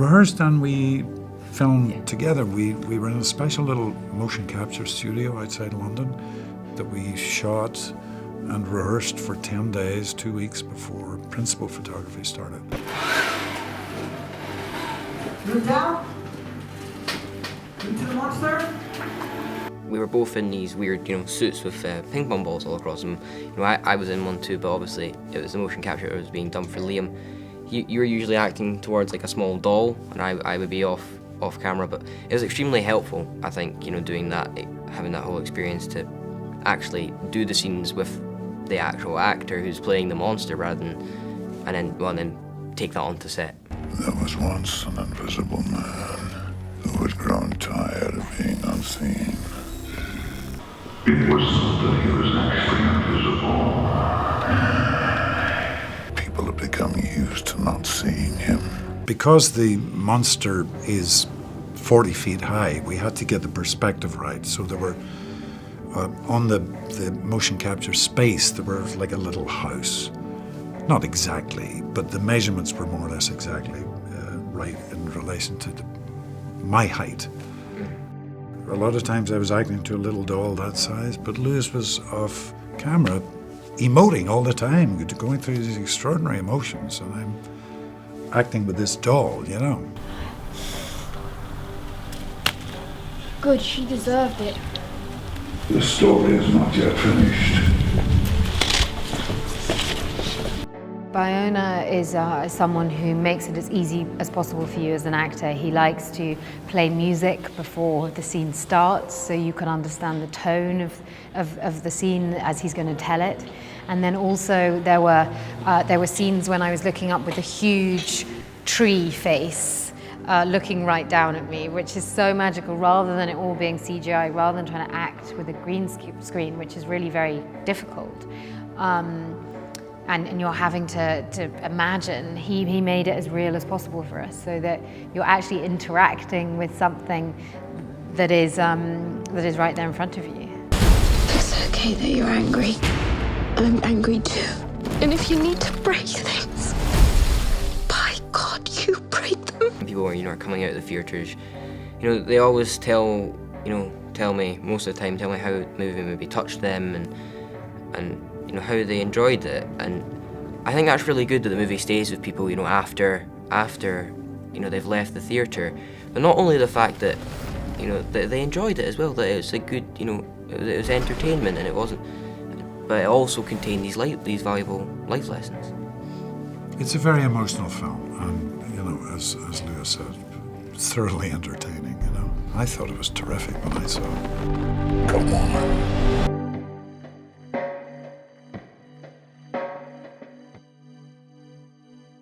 rehearsed and we filmed together. We were in a special little motion capture studio outside London that we shot and rehearsed for 10 days, 2 weeks before principal photography started. Move down. Into the monster. We were both in these weird, suits with ping pong balls all across them. I was in one too, but obviously it was the motion capture that was being done for Liam. You were usually acting towards like a small doll, and I would be off camera, but it was extremely helpful, I think, doing that, having that whole experience to actually do the scenes with the actual actor who's playing the monster rather than, and then take that onto set. There was once an invisible man who had grown tired of being unseen. It wasn't that he was actually invisible. People had become used to not seeing him. Because the monster is 40 feet high, we had to get the perspective right. So there were, on the motion capture space, there was like a little house. Not exactly, but the measurements were more or less exactly right in relation to my height. A lot of times I was acting to a little doll that size, but Lewis was off camera, emoting all the time, going through these extraordinary emotions, and I'm acting with this doll, Good, she deserved it. The story is not yet finished. Bayona is someone who makes it as easy as possible for you as an actor. He likes to play music before the scene starts, so you can understand the tone of the scene as he's going to tell it. And then also there were scenes when I was looking up with a huge tree face looking right down at me, which is so magical, rather than it all being CGI, rather than trying to act with a green screen, which is really very difficult. And you're having to imagine, he made it as real as possible for us, so that you're actually interacting with something that is right there in front of you. It's okay that you're angry. I'm angry too. And if you need to break things, by God, you break them. People are coming out of the theatres, they always tell me, most of the time, tell me how the movie maybe touched them and how they enjoyed it, and I think that's really good that the movie stays with people, after they've left the theatre. But not only the fact that, that they enjoyed it as well, that it was a good, it was entertainment and it wasn't, but it also contained these valuable life lessons. It's a very emotional film, and as Lewis said, thoroughly entertaining. I thought it was terrific when I saw it. Come on,